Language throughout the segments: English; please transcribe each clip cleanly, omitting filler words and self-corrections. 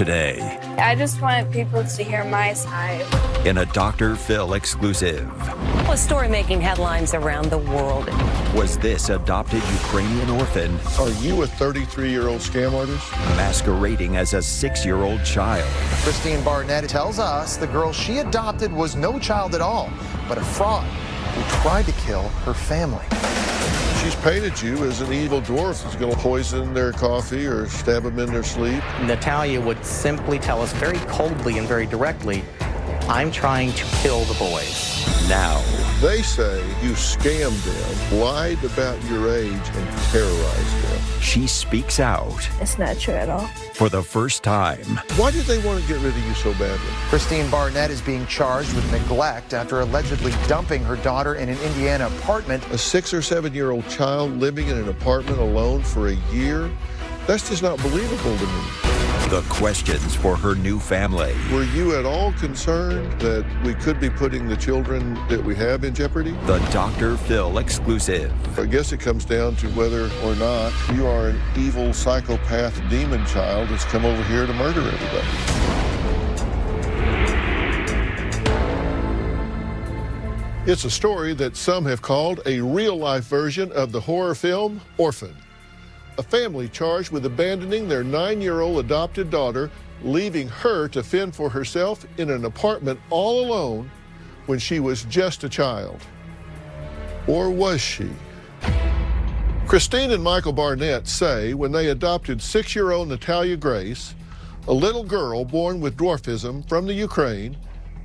today. I just want people to hear my side. In a Dr. Phil exclusive. A story making headlines around the world. Was this adopted Ukrainian orphan? Are you a 33-year-old scam artist? Masquerading as a 6-year-old child. Christine Barnett tells us the girl she adopted was no child at all, but a fraud who tried to kill her family. She's painted you as an evil dwarf who's going to poison their coffee or stab them in their sleep. Natalia would simply tell us very coldly and very directly, I'm trying to kill the boys. Now, they say you scammed them, lied about your age, and terrorized them. she speaks out It's not true at all. for the first time. Why did they want to get rid of you so badly? Christine Barnett is being charged with neglect after allegedly dumping her daughter in an Indiana apartment. A 6 or 7-year-old child living in an apartment alone for a year? That's just not believable to me. The questions for her new family. Were you at all concerned that we could be putting the children that we have in jeopardy? The Dr. Phil exclusive. I guess it comes down to whether or not you are an evil psychopath demon child that's come over here to murder everybody. It's a story that some have called a real-life version of the horror film Orphan. A family charged with abandoning their 9-year-old adopted daughter, leaving her to fend for herself in an apartment all alone when she was just a child. Or was she? Christine and Michael Barnett say when they adopted 6-year-old Natalia Grace, a little girl born with dwarfism from the Ukraine,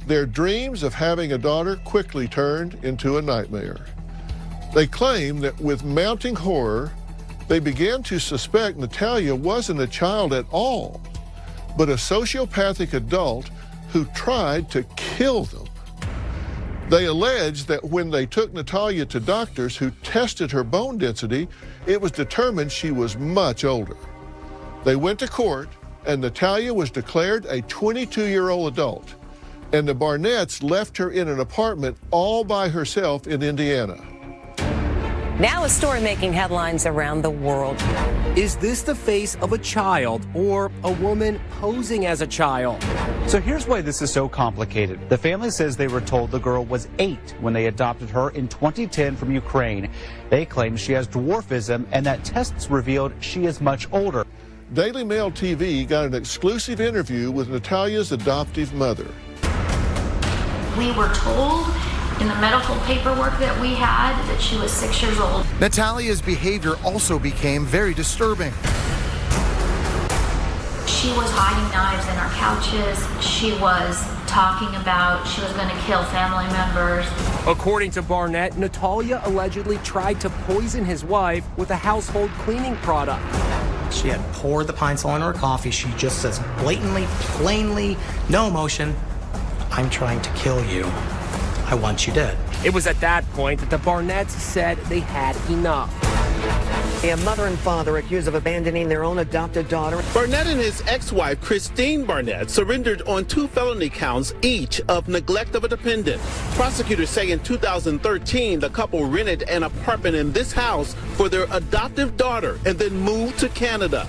their dreams of having a daughter quickly turned into a nightmare. They claim that with mounting horror, they began to suspect Natalia wasn't a child at all, but a sociopathic adult who tried to kill them. They allege that when they took Natalia to doctors who tested her bone density, it was determined she was much older. They went to court, and Natalia was declared a 22-year-old adult, and the Barnetts left her in an apartment all by herself in Indiana. Now a story making headlines around the world. Is this the face of a child or a woman posing as a child? So here's why this is so complicated. The family says they were told the girl was 8 when they adopted her in 2010 from Ukraine. They claim she has dwarfism and that tests revealed she is much older. Daily Mail TV got an exclusive interview with Natalia's adoptive mother. We were told in the medical paperwork that we had that she was 6 years old. Natalia's behavior also became very disturbing. She was hiding knives in our couches. She was talking about she was going to kill family members. According to Barnett, Natalia allegedly tried to poison his wife with a household cleaning product. She had poured the pine sol in her coffee. She just says blatantly, plainly, no emotion, I'm trying to kill you. I want you dead. It was at that point that the Barnetts said they had enough. A mother and father accused of abandoning their own adopted daughter. Barnett and his ex-wife, Christine Barnett, surrendered on 2 felony counts, each of neglect of a dependent. Prosecutors say in 2013, the couple rented an apartment in this house for their adoptive daughter and then moved to Canada.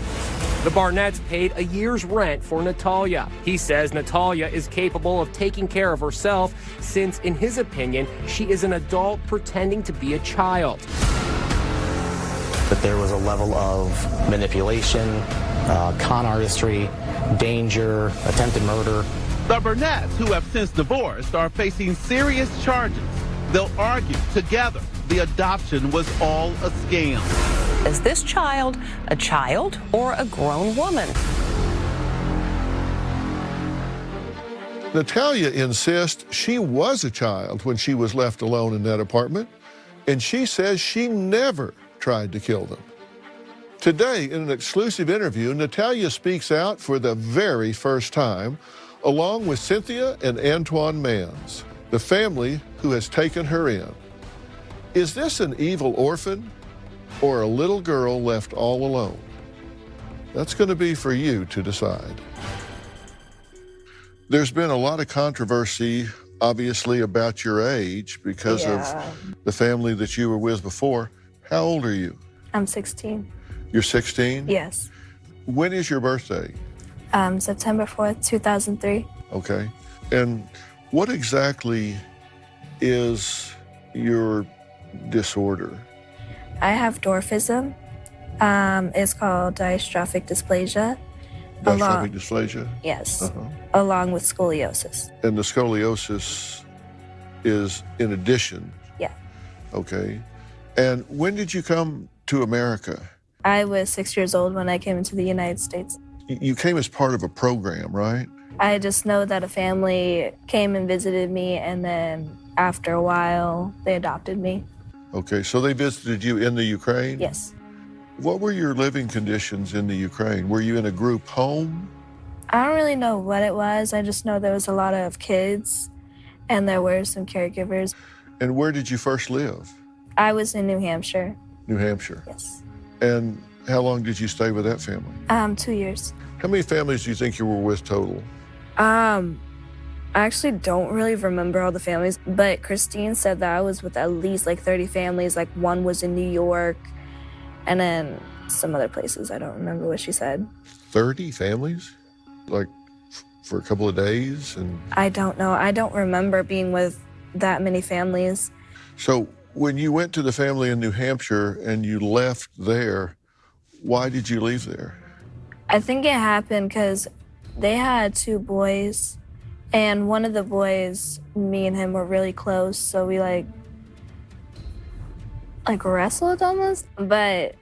The Barnetts paid a year's rent for Natalia. He says Natalia is capable of taking care of herself since, in his opinion, she is an adult pretending to be a child. That there was a level of manipulation, con artistry, danger, attempted murder. The Barnetts, who have since divorced, are facing serious charges. They'll argue together the adoption was all a scam. Is this child a child or a grown woman? Natalia insists she was a child when she was left alone in that apartment, and she says she never tried to kill them. Today, in an exclusive interview, Natalia speaks out for the very first time, along with Cynthia and Antoine Mans, the family who has taken her in. Is this an evil orphan or a little girl left all alone? That's going to be for you to decide. There's been a lot of controversy, obviously, about your age because of the family that you were with before. How old are you? I'm 16. You're 16? Yes. When is your birthday? September 4th, 2003. Okay. And what exactly is your disorder? I have dwarfism. It's called dystrophic dysplasia. Dystrophic dysplasia? Yes, along with scoliosis. And the scoliosis is in addition? Yeah. Okay. And when did you come to America? I was 6 years old when I came into the United States. You came as part of a program, right? I just know that a family came and visited me, and then after a while, they adopted me. Okay, so they visited you in the Ukraine? Yes. What were your living conditions in the Ukraine? Were you in a group home? I don't really know what it was. I just know there was a lot of kids, and there were some caregivers. And where did you first live? I was in New Hampshire. New Hampshire? Yes. And how long did you stay with that family? 2 years. How many families do you think you were with total? I actually don't really remember all the families, but Christine said that I was with at least like 30 families. Like one was in New York, and then some other places. I don't remember what she said. 30 families? Like for a couple of days? And I don't know. I don't remember being with that many families. So when you went to the family in New Hampshire and you left there, why did you leave there? I think it happened because they had 2 boys, and one of the boys, me and him were really close, so we like wrestled almost. But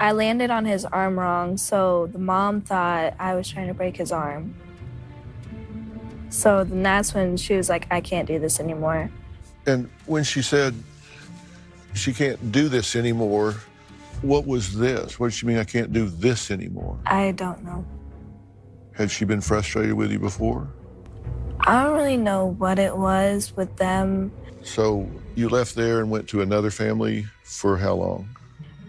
I landed on his arm wrong, so the mom thought I was trying to break his arm. So then that's when she was like, I can't do this anymore. And when she said she can't do this anymore, what was this? What did she mean, I can't do this anymore? I don't know. Had she been frustrated with you before? I don't really know what it was with them. So you left there and went to another family for how long?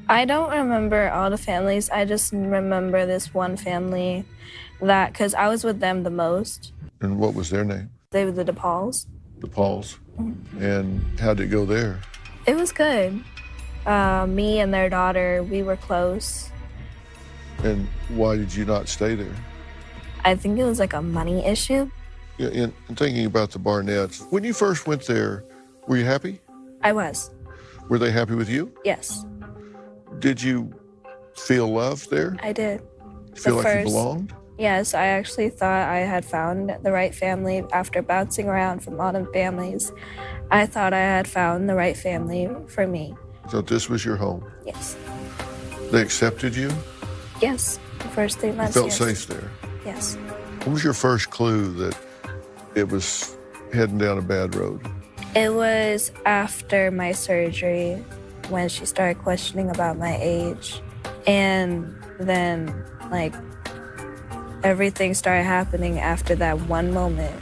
I don't remember all the families. I just remember this one family that, because I was with them the most. And what was their name? They were the DePauls. DePauls. And how'd it go there? It was good. Me and their daughter, we were close. And why did you not stay there? I think it was like a money issue. Yeah, in thinking about the Barnetts, when you first went there, were you happy? I was. Were they happy with you? Yes. Did you feel loved there? I did. Feel like you belonged? Yes, I actually thought I had found the right family after bouncing around from all the families. I thought I had found the right family for me. So this was your home? Yes. They accepted you? Yes, the first 3 months. You felt yes. safe there? Yes. What was your first clue that it was heading down a bad road? It was after my surgery when she started questioning about my age. And then, like, everything started happening after that one moment.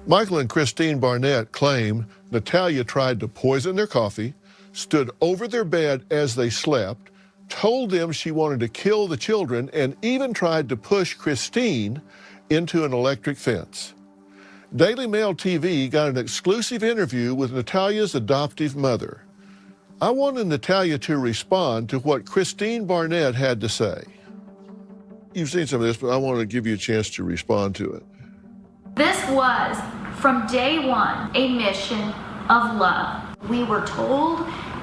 Michael and Christine Barnett claim Natalia tried to poison their coffee, stood over their bed as they slept, told them she wanted to kill the children, and even tried to push Christine into an electric fence. Daily Mail TV got an exclusive interview with Natalia's adoptive mother. I wanted Natalia to respond to what Christine Barnett had to say. You've seen some of this, but I want to give you a chance to respond to it. This was, from day one, a mission of love. We were told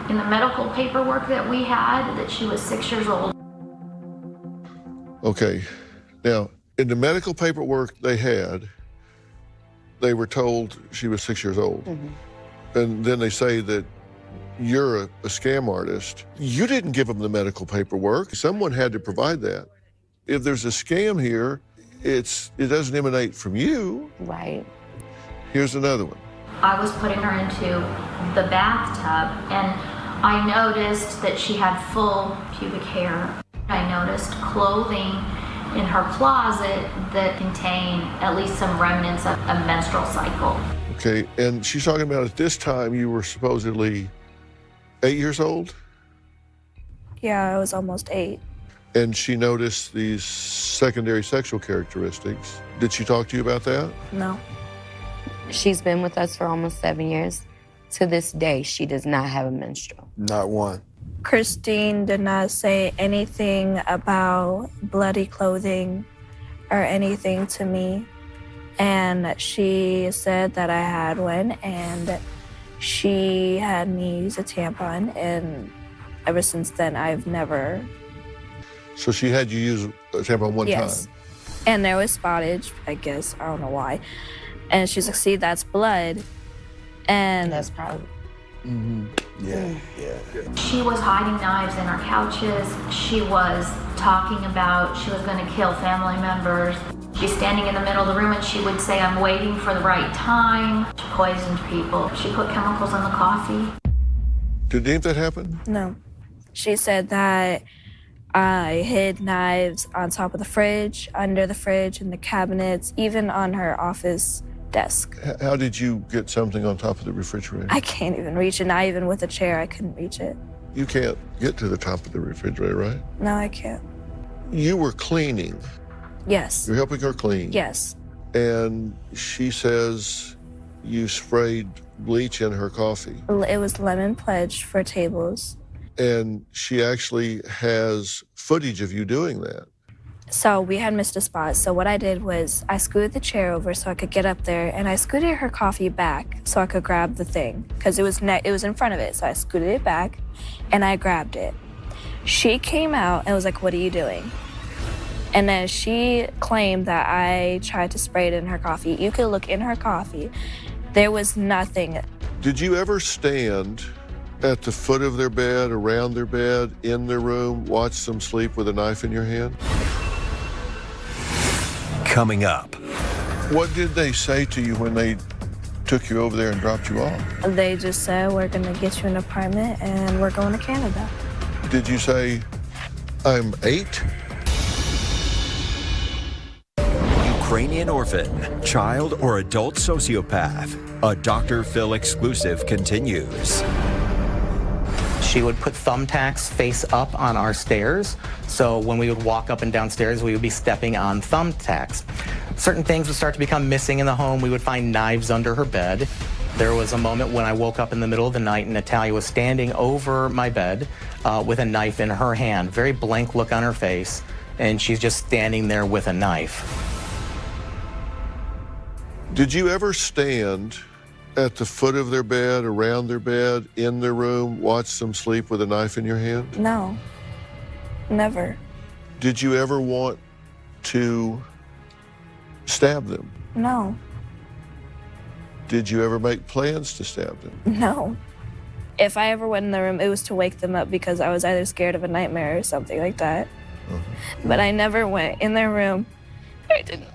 in the medical paperwork that we had that she was 6 years old. Okay, now, in the medical paperwork they had, they were told she was 6 years old. And then they say that you're a scam artist. You didn't give them the medical paperwork. Someone had to provide that. If there's a scam here, it doesn't emanate from you. Right. Here's another one. I was putting her into the bathtub, and I noticed that she had full pubic hair. I noticed clothing in her closet that contained at least some remnants of a menstrual cycle. Okay, and she's talking about at this time you were supposedly 8 years old? Yeah, I was almost 8. And she noticed these secondary sexual characteristics. Did she talk to you about that? No. She's been with us for almost 7 years. To this day, she does not have a menstrual. Not one. Christine did not say anything about bloody clothing or anything to me. And she said that I had one, and she had me use a tampon, and ever since then, I've never... So she had you use a tampon one Yes. time? And there was spottage, I guess. I don't know why. And she's like, see, that's blood. And that's probably... She was hiding knives in our couches. She was talking about she was going to kill family members. She's standing in the middle of the room and she would say, I'm waiting for the right time. She poisoned people. She put chemicals in the coffee. Did any of that happen? No. She said that I hid knives on top of the fridge, under the fridge, in the cabinets, even on her office desk. How did you get something on top of the refrigerator? I can't even reach it. Not even with a chair, I couldn't reach it. You can't get to the top of the refrigerator, right? No, I can't. You were cleaning. Yes. You're helping her clean. Yes. And she says you sprayed bleach in her coffee. It was lemon pledge for tables. And she actually has footage of you doing that. So we had missed a spot. So what I did was I scooted the chair over so I could get up there, and I scooted her coffee back so I could grab the thing because it was in front of it. So I scooted it back, and I grabbed it. She came out and was like, "What are you doing?" And then she claimed that I tried to spray it in her coffee. You could look in her coffee. There was nothing. Did you ever stand at the foot of their bed, around their bed, in their room, watch them sleep with a knife in your hand? Coming up. What did they say to you when they took you over there and dropped you off? They just said, we're gonna get you an apartment and we're going to Canada. Did you say, I'm 8? Ukrainian Orphan, child or adult sociopath. A Dr. Phil exclusive continues. She would put thumbtacks face up on our stairs. So when we would walk up and down stairs, we would be stepping on thumbtacks. Certain things would start to become missing in the home. We would find knives under her bed. There was a moment when I woke up in the middle of the night and Natalia was standing over my bed with a knife in her hand, very blank look on her face, and she's just standing there with a knife. Did you ever stand at the foot of their bed, around their bed, in their room, watch them sleep with a knife in your hand? No, never. Did you ever want to stab them? No, Did you ever make plans to stab them? no. If I ever went in the room, it was to wake them up because I was either scared of a nightmare or something like that. But I never went in their room. I didn't.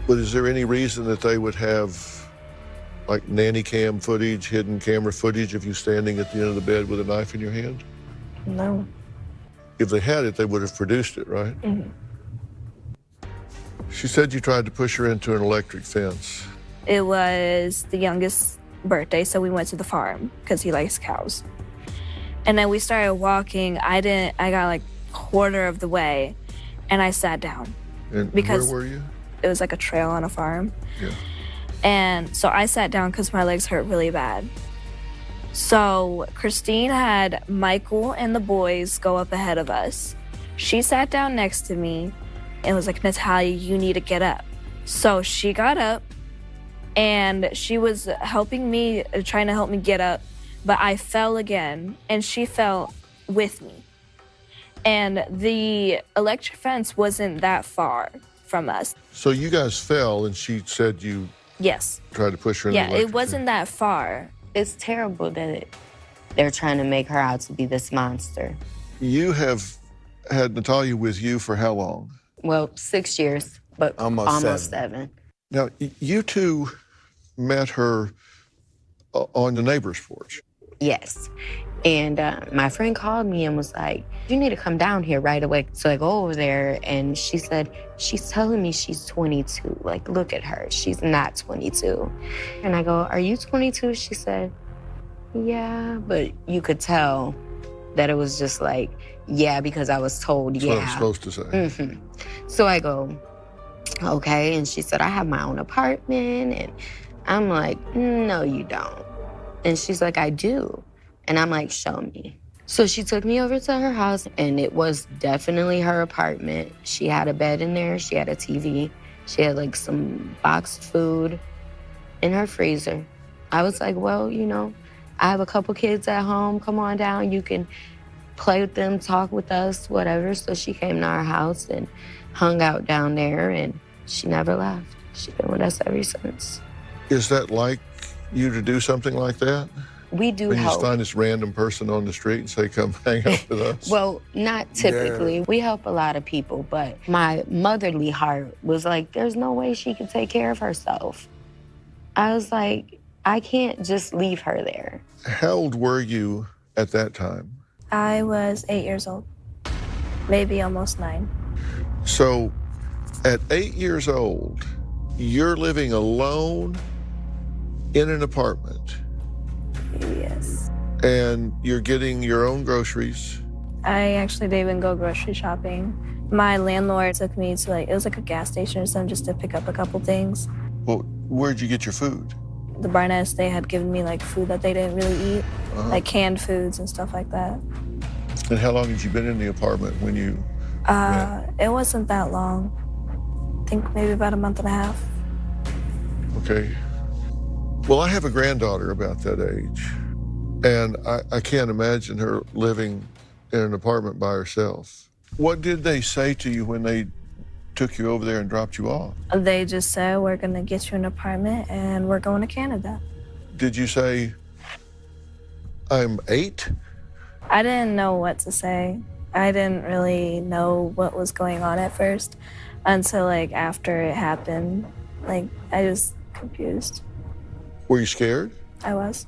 But is there any reason that they would have like nanny cam footage, hidden camera footage of you standing at the end of the bed with a knife in your hand? No. If they had it, they would have produced it, right? Mm-hmm. She said you tried to push her into an electric fence. It was the youngest birthday, so we went to the farm because he likes cows. And then we started walking. I got like quarter of the way, and I sat down. And because where were you? It was like a trail on a farm. Yeah. And so I sat down because my legs hurt really bad. So Christine had Michael and the boys go up ahead of us. She sat down next to me and was like, Natalia, you need to get up. So she got up and she was helping me, trying to help me get up, but I fell again and she fell with me. And the electric fence wasn't that far from us. So you guys fell and she said you Yes. tried to push her in Yeah, the it electric wasn't that far. It's terrible that they're trying to make her out to be this monster. You have had Natalia with you for how long? Well, 6 years, but almost 7. Now, you two met her on the neighbor's porch. Yes. And my friend called me and was like, you need to come down here right away. So I go over there and she said, she's telling me she's 22. Like, look at her. She's not 22. And I go, are you 22? She said, yeah. But you could tell that it was just like, yeah, because I was told, That's yeah. what I'm supposed to say. Mm-hmm. So I go, okay. And she said, I have my own apartment. And I'm like, no, you don't. And she's like, I do. And I'm like, show me. So she took me over to her house, and it was definitely her apartment. She had a bed in there. She had a TV. She had like some boxed food in her freezer. I was like, well, you know, I have a couple kids at home. Come on down. You can play with them, talk with us, whatever. So she came to our house and hung out down there, and she never left. She's been with us ever since. Is that like you to do something like that? We do when you help. just find this random person on the street and say, come hang out with us? Well, not typically. We help a lot of people, but my motherly heart was like, there's no way she could take care of herself. I was like, I can't just leave her there. How old were you at that time? I was 8 years old, maybe almost 9. So at 8 years old, you're living alone in an apartment. Yes. And you're getting your own groceries. I actually didn't even go grocery shopping. My landlord took me to it was like a gas station or something just to pick up a couple things. Well, where'd you get your food? The Barnetts, they had given me like food that they didn't really eat, like canned foods and stuff like that. And how long had you been in the apartment when you It wasn't that long. I think maybe about a month and a half. Okay. Well, I have a granddaughter about that age, and I can't imagine her living in an apartment by herself. What did they say to you when they took you over there and dropped you off? They just said, we're gonna get you an apartment and we're going to Canada. Did you say, I'm 8? I didn't know what to say. I didn't really know what was going on at first until like after it happened. Like I was confused. Were you scared? I was.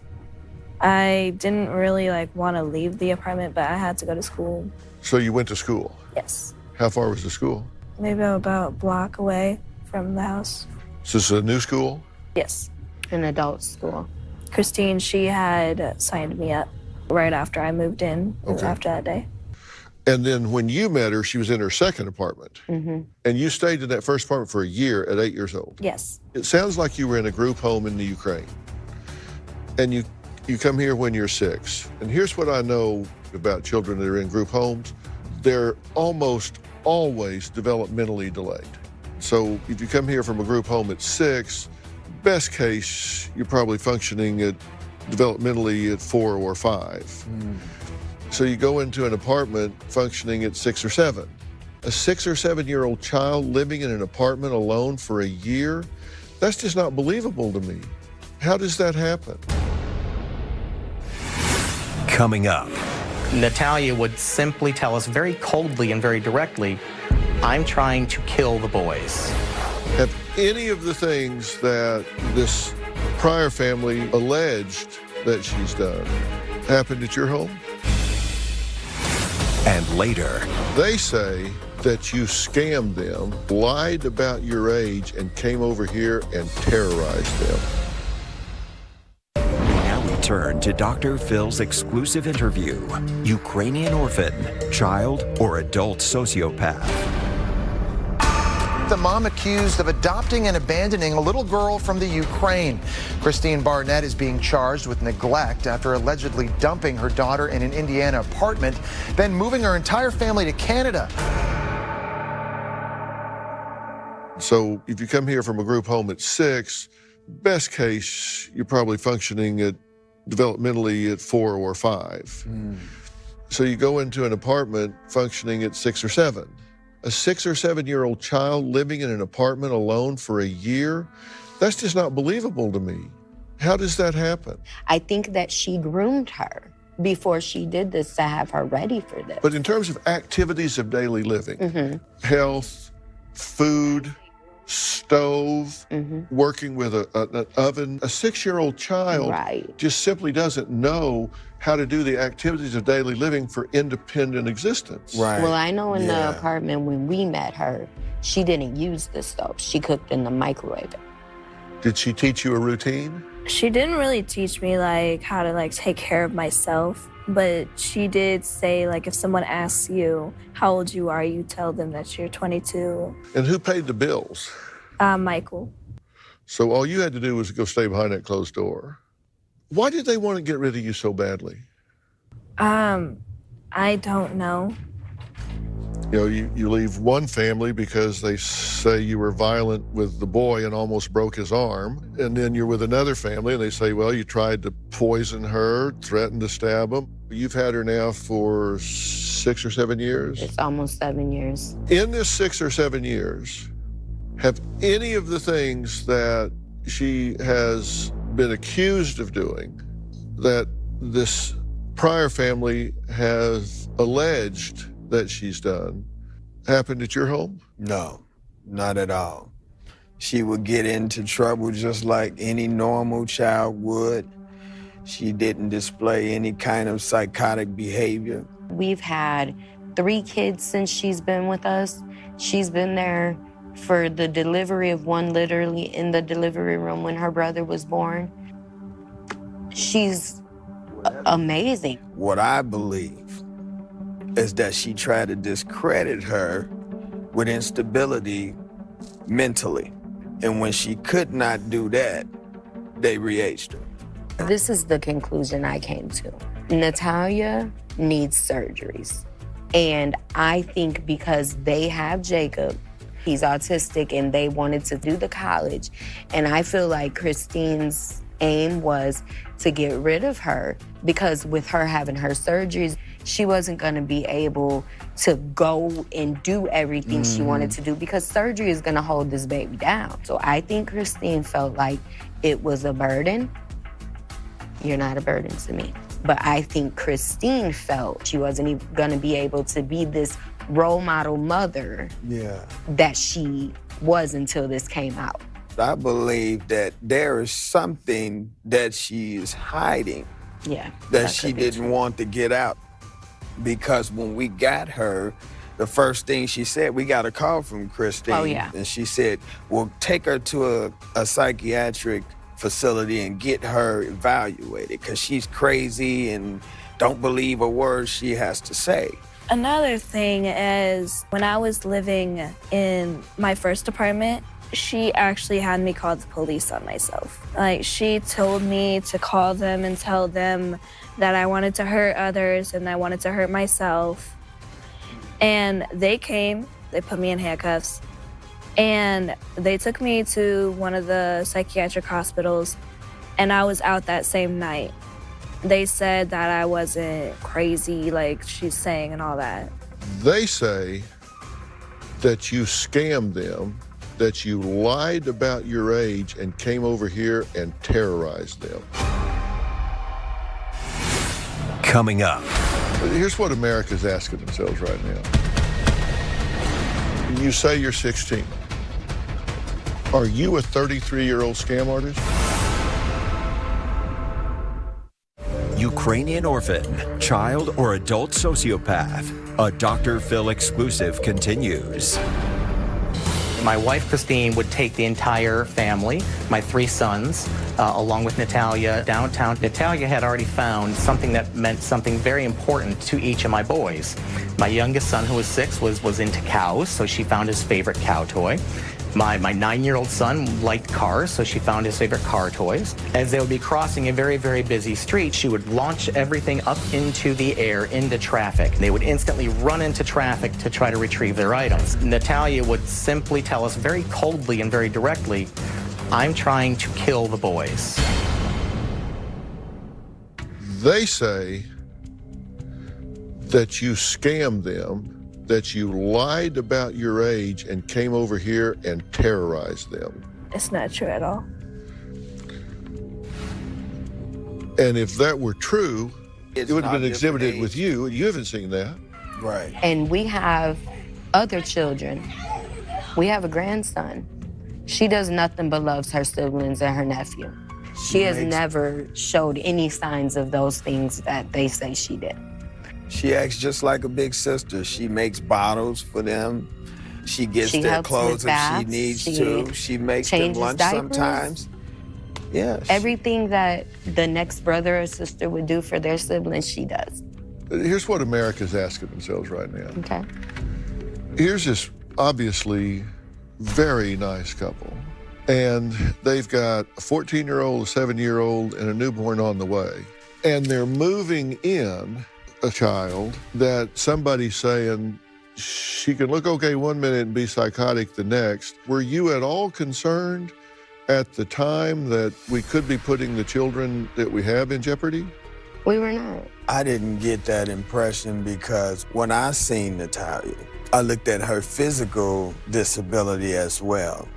I didn't really like want to leave the apartment, but I had to go to school. So you went to school? Yes. How far was the school? Maybe about a block away from the house. So this is a new school? Yes. An adult school. Christine, she had signed me up right after I moved in, after that day. And then when you met her, she was in her second apartment. Mm-hmm. And you stayed in that first apartment for a year at 8 years old. Yes. It sounds like you were in a group home in the Ukraine. And you come here when you're 6. And here's what I know about children that are in group homes. They're almost always developmentally delayed. So if you come here from a group home at 6, best case, you're probably functioning at developmentally at 4 or 5. So you go into an apartment functioning at 6 or 7. A 6 or 7-year-old child living in an apartment alone for a year, that's just not believable to me. How does that happen? Coming up. Natalia would simply tell us very coldly and very directly, I'm trying to kill the boys. Have any of the things that this prior family alleged that she's done happened at your home? And later, they say that you scammed them, lied about your age, and came over here and terrorized them. Now we turn to Dr. Phil's exclusive interview. Ukrainian orphan, child or adult sociopath. The mom accused of adopting and abandoning a little girl from the Ukraine. Christine Barnett is being charged with neglect after allegedly dumping her daughter in an Indiana apartment, then moving her entire family to Canada. So if you come here from a group home at 6, best case, you're probably functioning at developmentally at 4 or 5. So you go into an apartment functioning at 6 or 7. A 6 or 7-year-old child living in an apartment alone for a year, that's just not believable to me. How does that happen? I think that she groomed her before she did this to have her ready for this. But in terms of activities of daily living, health, food, stove, working with an oven, a 6-year-old child just simply doesn't know how to do the activities of daily living for independent existence. Well, I know in the apartment when we met her, she didn't use the stove. She cooked in the microwave. Did she teach you a routine? She didn't really teach me like how to like take care of myself, but she did say like if someone asks you how old you are, you tell them that you're 22. And who paid the bills? Michael. So all you had to do was go stay behind that closed door. Why did they want to get rid of you so badly? I don't know. You know, you leave one family because they say you were violent with the boy and almost broke his arm. And then you're with another family and they say, well, you tried to poison her, threatened to stab him. You've had her now for 6 or 7 years? It's almost 7 years. In this 6 or 7 years, have any of the things that she has been accused of doing, that this prior family has alleged that she's done, happened at your home? No, not at all. She would get into trouble just like any normal child would. She didn't display any kind of psychotic behavior. We've had 3 kids since she's been with us. She's been there for the delivery of one, literally in the delivery room when her brother was born. She's amazing. What I believe is that she tried to discredit her with instability mentally. And when she could not do that, they re-aged her. This is the conclusion I came to. Natalia needs surgeries. And I think because they have Jacob, he's autistic, and they wanted to do the college. And I feel like Christine's aim was to get rid of her because with her having her surgeries, she wasn't gonna be able to go and do everything she wanted to do because surgery is gonna hold this baby down. So I think Christine felt like it was a burden. You're not a burden to me. But I think Christine felt she wasn't even gonna be able to be this role model mother that she was until this came out. I believe that there is something that she is hiding that she didn't want to get out. Because when we got her, the first thing she said, we got a call from Christine. Oh, yeah. And she said, well, take her to a psychiatric facility and get her evaluated because she's crazy and don't believe a word she has to say. Another thing is when I was living in my first apartment, she actually had me call the police on myself. Like, she told me to call them and tell them that I wanted to hurt others and I wanted to hurt myself. And they came, they put me in handcuffs, and they took me to one of the psychiatric hospitals, and I was out that same night. They said that I wasn't crazy like she's saying and all that. They say that you scammed them, that you lied about your age and came over here and terrorized them. Coming up. Here's what America's asking themselves right now. You say you're 16. Are you a 33-year-old scam artist? Ukrainian orphan, child or adult sociopath. A Dr. Phil exclusive continues. My wife, Christine, would take the entire family, my 3 sons, along with Natalia, downtown. Natalia had already found something that meant something very important to each of my boys. My youngest son, who was 6, was into cows, so she found his favorite cow toy. My 9-year-old son liked cars, so she found his favorite car toys. As they would be crossing a very, very busy street, she would launch everything up into the air, into traffic. They would instantly run into traffic to try to retrieve their items. Natalia would simply tell us very coldly and very directly, I'm trying to kill the boys. They say that you scammed them, that you lied about your age and came over here and terrorized them. It's not true at all. And if that were true, It's it would have not been exhibited different with age. you, and you haven't seen that. Right. And we have other children. We have a grandson. She does nothing but loves her siblings and her nephew. She has never showed any signs of those things that they say she did. She acts just like a big sister. She makes bottles for them. She gets their helps clothes with if baths. she needs She to. She makes them changes lunch diapers. sometimes. Yeah. Everything that the next brother or sister would do for their siblings, she does. Here's what America's asking themselves right now. Okay. Here's this obviously very nice couple, and they've got a 14-year-old, a 7-year-old, and a newborn on the way. And they're moving in a child that somebody's saying she can look okay one minute and be psychotic the next. Were you at all concerned at the time that we could be putting the children that we have in jeopardy? We were not. I didn't get that impression because when I seen Natalia, I looked at her physical disability as well.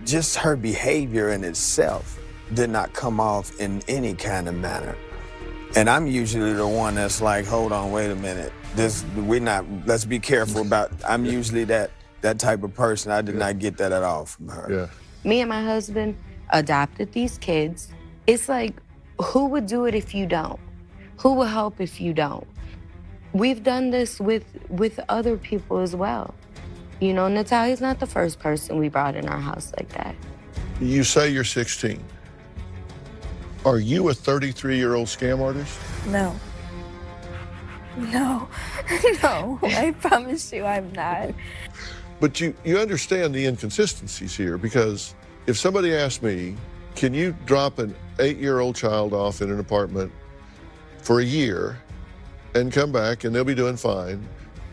Just her behavior in itself did not come off in any kind of manner. And I'm usually the one that's like, hold on, wait a minute. Let's be careful about, I'm usually that type of person. I did not get that at all from her. Yeah. Me and my husband adopted these kids. It's like, who would do it if you don't? Who will help if you don't? We've done this with other people as well. You know, Natalia's not the first person we brought in our house like that. You say you're 16. Are you a 33-year-old scam artist? No. No. No, I promise you I'm not. But you understand the inconsistencies here, because if somebody asked me, can you drop an 8-year-old child off in an apartment for a year and come back and they'll be doing fine,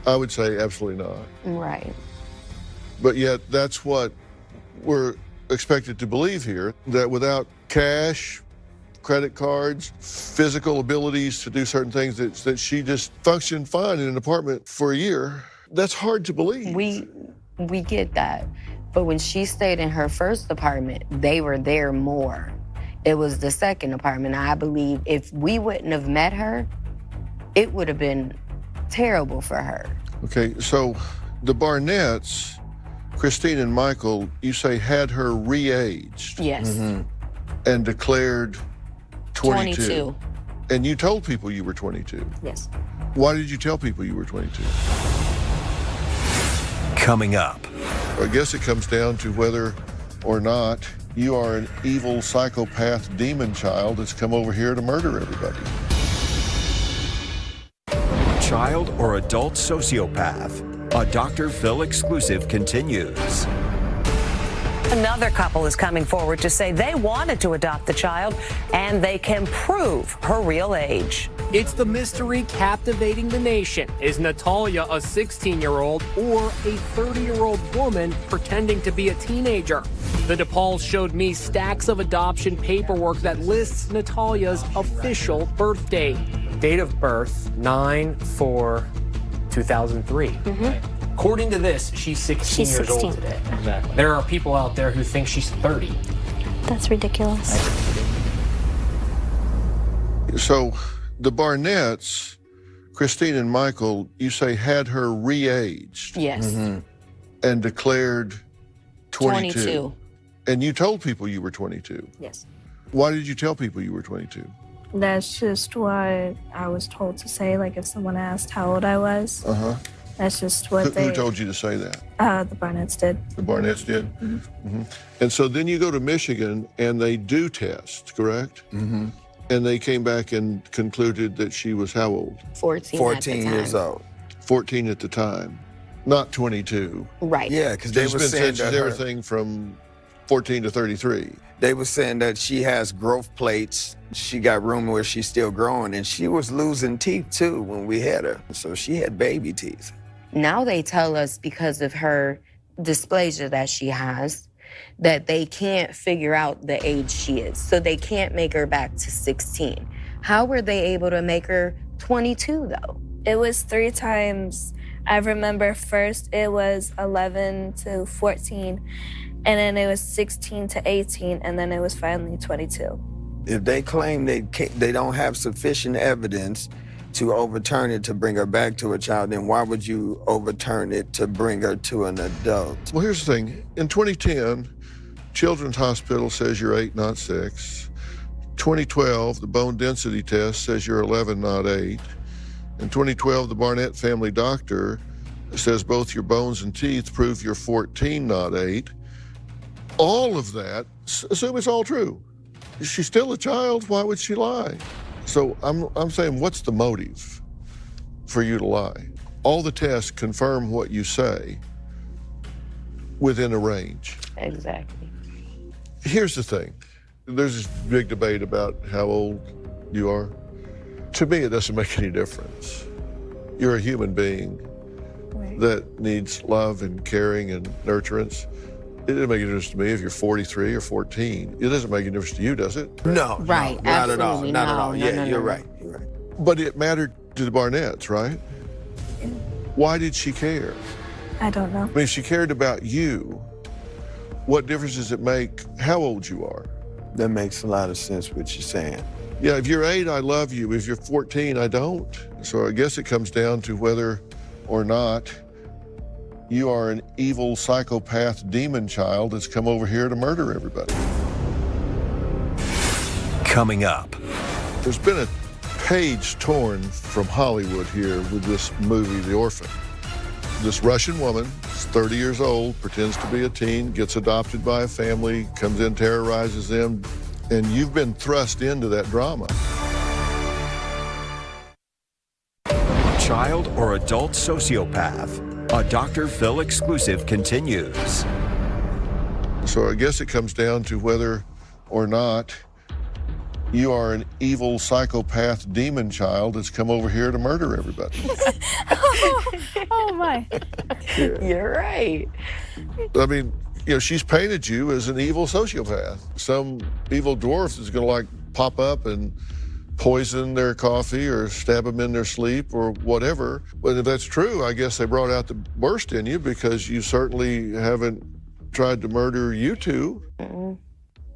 I would say absolutely not. Right. But yet that's what we're expected to believe here, that without cash, credit cards, physical abilities to do certain things, that she just functioned fine in an apartment for a year. That's hard to believe. We get that. But when she stayed in her first apartment, they were there more. It was the second apartment. I believe if we wouldn't have met her, it would have been terrible for her. Okay, so the Barnetts, Christine and Michael, you say had her re-aged. Yes. And declared 22. 22. And you told people you were 22. Yes. Why did you tell people you were 22? Coming up. I guess it comes down to whether or not you are an evil psychopath demon child that's come over here to murder everybody. Child or adult sociopath. A Dr. Phil exclusive continues. Another couple is coming forward to say they wanted to adopt the child and they can prove her real age. It's the mystery captivating the nation. Is Natalia a 16-year-old or a 30-year-old woman pretending to be a teenager? The DePauls showed me stacks of adoption paperwork that lists Natalia's official birth date. Date of birth, 9/4/2003. According to this, she's 16 years old today. Exactly. There are people out there who think she's 30. That's ridiculous. So the Barnetts, Christine and Michael, you say had her re-aged. Yes. And declared 22. And you told people you were 22. Yes. Why did you tell people you were 22? That's just what I was told to say, like if someone asked how old I was. That's just what Who told you to say that? The Barnetts did. The Barnetts did? And so then you go to Michigan and they do test, correct? And they came back and concluded that she was how old? 14 years old. 14 at the time, not 22. Right. Yeah, because they were saying that everything from 14 to 33. They were saying that she has growth plates. She got room where she's still growing, and she was losing teeth too when we had her. So she had baby teeth. Now they tell us because of her dysplasia that she has, that they can't figure out the age she is. So they can't make her back to 16. How were they able to make her 22 though? It was 3 times. I remember first it was 11 to 14, and then it was 16 to 18, and then it was finally 22. If they claim they don't have sufficient evidence to overturn it to bring her back to a child, then why would you overturn it to bring her to an adult? Well, here's the thing. In 2010, Children's Hospital says you're 8, not 6. 2012, the bone density test says you're 11, not 8. In 2012, the Barnett family doctor says both your bones and teeth prove you're 14, not 8. All of that, assume it's all true. She's still a child, why would she lie? So I'm saying, what's the motive for you to lie? All the tests confirm what you say within a range. Exactly. Here's the thing. There's this big debate about how old you are. To me, it doesn't make any difference. You're a human being that needs love and caring and nurturance. It doesn't make a difference to me if you're 43 or 14. It doesn't make a difference to you, does it? No, Right, not at all, absolutely. not at No, all. no, Yeah, no, you're no. right, you're right. But it mattered to the Barnetts, right? Why did she care? I don't know. I mean, if she cared about you, what difference does it make how old you are? That makes a lot of sense what you're saying. Yeah, if you're 8, I love you. If you're 14, I don't. So I guess it comes down to whether or not you are an evil psychopath demon child that's come over here to murder everybody. Coming up. There's been a page torn from Hollywood here with this movie, The Orphan. This Russian woman is 30 years old, pretends to be a teen, gets adopted by a family, comes in, terrorizes them, and you've been thrust into that drama. Child or adult sociopath. A Dr. Phil exclusive continues. So I guess it comes down to whether or not you are an evil psychopath demon child that's come over here to murder everybody. Oh my. You're right. I mean, you know, she's painted you as an evil sociopath. Some evil dwarf is gonna like pop up and poison their coffee or stab them in their sleep or whatever. But if that's true, I guess they brought out the worst in you because you certainly haven't tried to murder you two.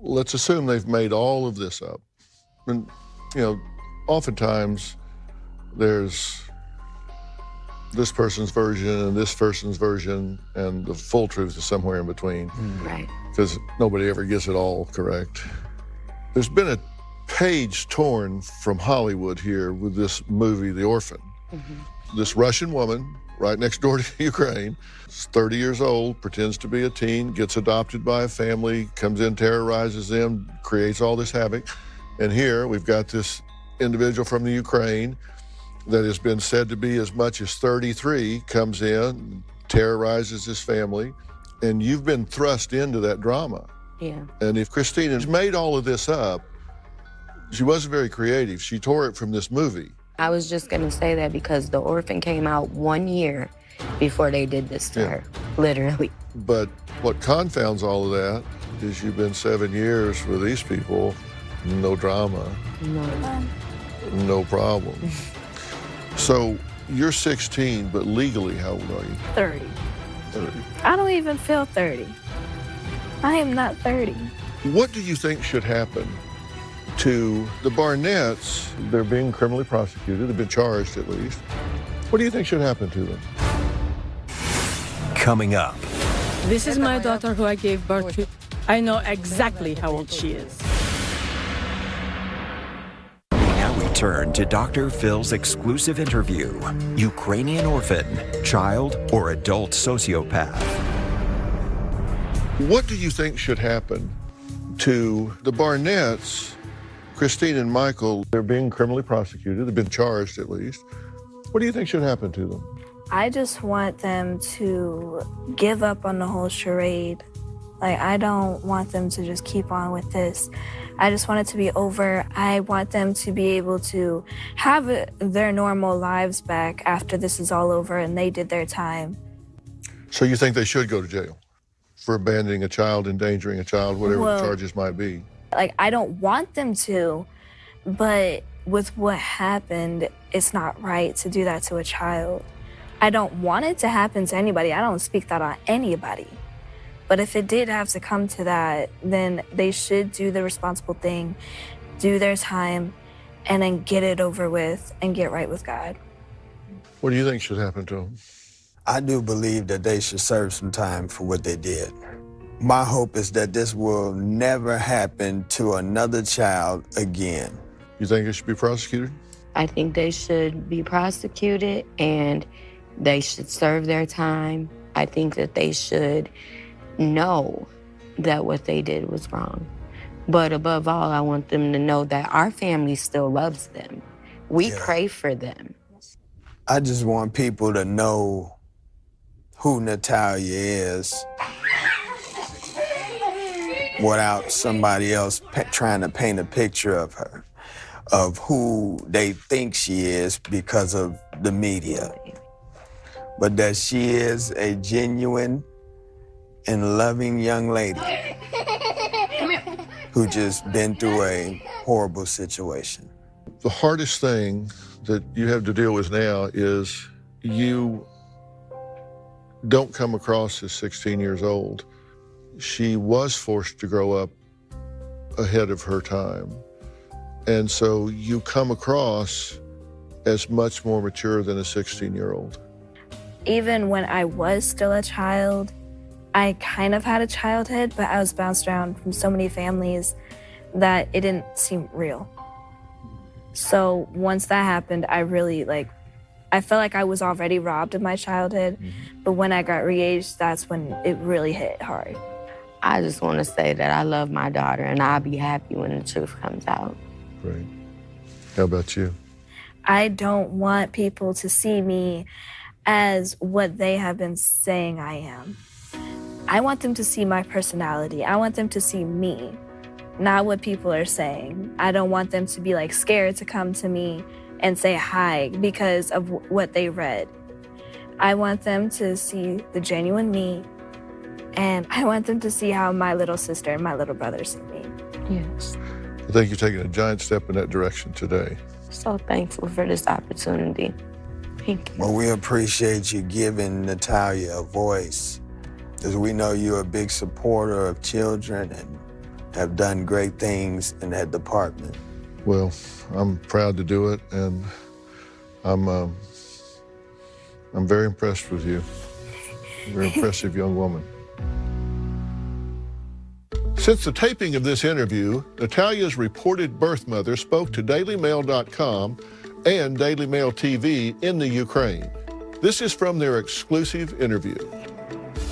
Let's assume they've made all of this up. And, you know, oftentimes there's this person's version and this person's version, and the full truth is somewhere in between. Right. Because nobody ever gets it all correct. There's been a page torn from Hollywood here with this movie, The Orphan. This Russian woman right next door to Ukraine, is 30 years old, pretends to be a teen, gets adopted by a family, comes in, terrorizes them, creates all this havoc. And here we've got this individual from the Ukraine that has been said to be as much as 33, comes in, terrorizes his family, and you've been thrust into that drama. Yeah. And if Christina's made all of this up, she wasn't very creative. She tore it from this movie. I was just gonna say that because The Orphan came out 1 year before they did this to her, literally. But what confounds all of that is you've been 7 years with these people, no drama, no problem. So you're 16, but legally, how old are you? 30. 30. I don't even feel 30. I am not 30. What do you think should happen to the Barnetts? They're being criminally prosecuted. They've been charged, at least. What do you think should happen to them? Coming up. This is my daughter who I gave birth to. I know exactly how old she is. Now we turn to Dr. Phil's exclusive interview. Ukrainian orphan, child or adult sociopath. What do you think should happen to the Barnetts? Christine and Michael, they're being criminally prosecuted. They've been charged, at least. What do you think should happen to them? I just want them to give up on the whole charade. Like, I don't want them to just keep on with this. I just want it to be over. I want them to be able to have their normal lives back after this is all over and they did their time. So you think they should go to jail for abandoning a child, endangering a child, whatever Well, the charges might be? Like, I don't want them to, but with what happened, it's not right to do that to a child. I don't want it to happen to anybody. I don't speak that on anybody. But if it did have to come to that, then they should do the responsible thing, do their time, and then get it over with and get right with God. What do you think should happen to them? I do believe that they should serve some time for what they did. My hope is that this will never happen to another child again. You think it should be prosecuted? I think they should be prosecuted and they should serve their time. I think that they should know that what they did was wrong. But above all, I want them to know that our family still loves them. We pray for them. I just want people to know who Natalia is without somebody else trying to paint a picture of her. of who they think she is because of the media, but that she is a genuine and loving young lady who just been through a horrible situation. The hardest thing that you have to deal with now is you don't come across as 16 years old. She was forced to grow up ahead of her time. And so you come across as much more mature than a 16-year-old. Even when I was still a child, I kind of had a childhood, but I was bounced around from so many families that it didn't seem real. So once that happened, I felt like I was already robbed of my childhood, but when I got re-aged, that's when it really hit hard. I just want to say that I love my daughter, and I'll be happy when the truth comes out. Great. How about you? I don't want people to see me as what they have been saying I am. I want them to see my personality. I want them to see me, not what people are saying. I don't want them to be like scared to come to me and say hi because of what they read. I want them to see the genuine me, and I want them to see how my little sister and my little brother see me. Yes. I think you're taking a giant step in that direction today. So thankful for this opportunity. Thank you. Well, we appreciate you giving Natalia a voice, because we know you're a big supporter of children and have done great things in that department. Well, I'm proud to do it, and I'm very impressed with you. You're an impressive young woman. Since the taping of this interview, Natalia's reported birth mother spoke to DailyMail.com and Daily Mail TV in the Ukraine. This is from their exclusive interview.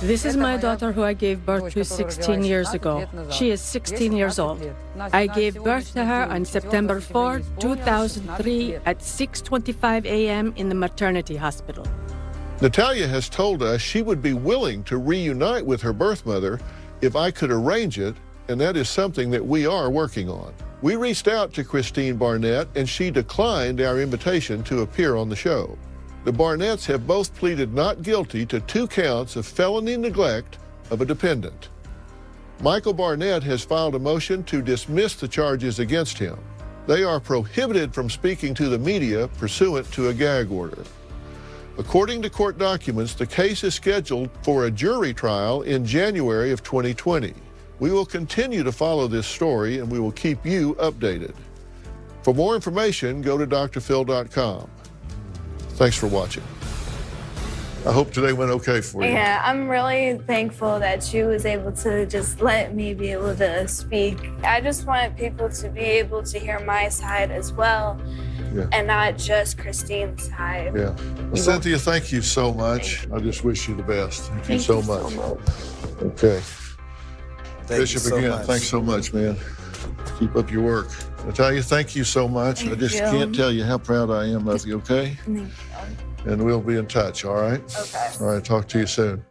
This is my daughter who I gave birth to 16 years ago. She is 16 years old. I gave birth to her on September 4, 2003 at 6:25 a.m. in the maternity hospital. Natalia has told us she would be willing to reunite with her birth mother if I could arrange it, and that is something that we are working on. We reached out to Christine Barnett, and she declined our invitation to appear on the show. The Barnetts have both pleaded not guilty to 2 counts of felony neglect of a dependent. Michael Barnett has filed a motion to dismiss the charges against him. They are prohibited from speaking to the media pursuant to a gag order. According to court documents, the case is scheduled for a jury trial in January of 2020. We will continue to follow this story, and we will keep you updated. For more information, go to drphil.com. Thanks for watching. I hope today went okay for you. Yeah, I'm really thankful that she was able to just let me be able to speak. I just want people to be able to hear my side as well, and not just Christine's side. Yeah. Well, Cynthia, thank you so much. I just wish you the best. Thank you so much. Okay. Bishop, again, thanks so much, man. Keep up your work. Natalia, thank you so much. I just can't tell you how proud I am of you, okay? Thank you. And we'll be in touch, all right? Okay. All right, talk to you soon.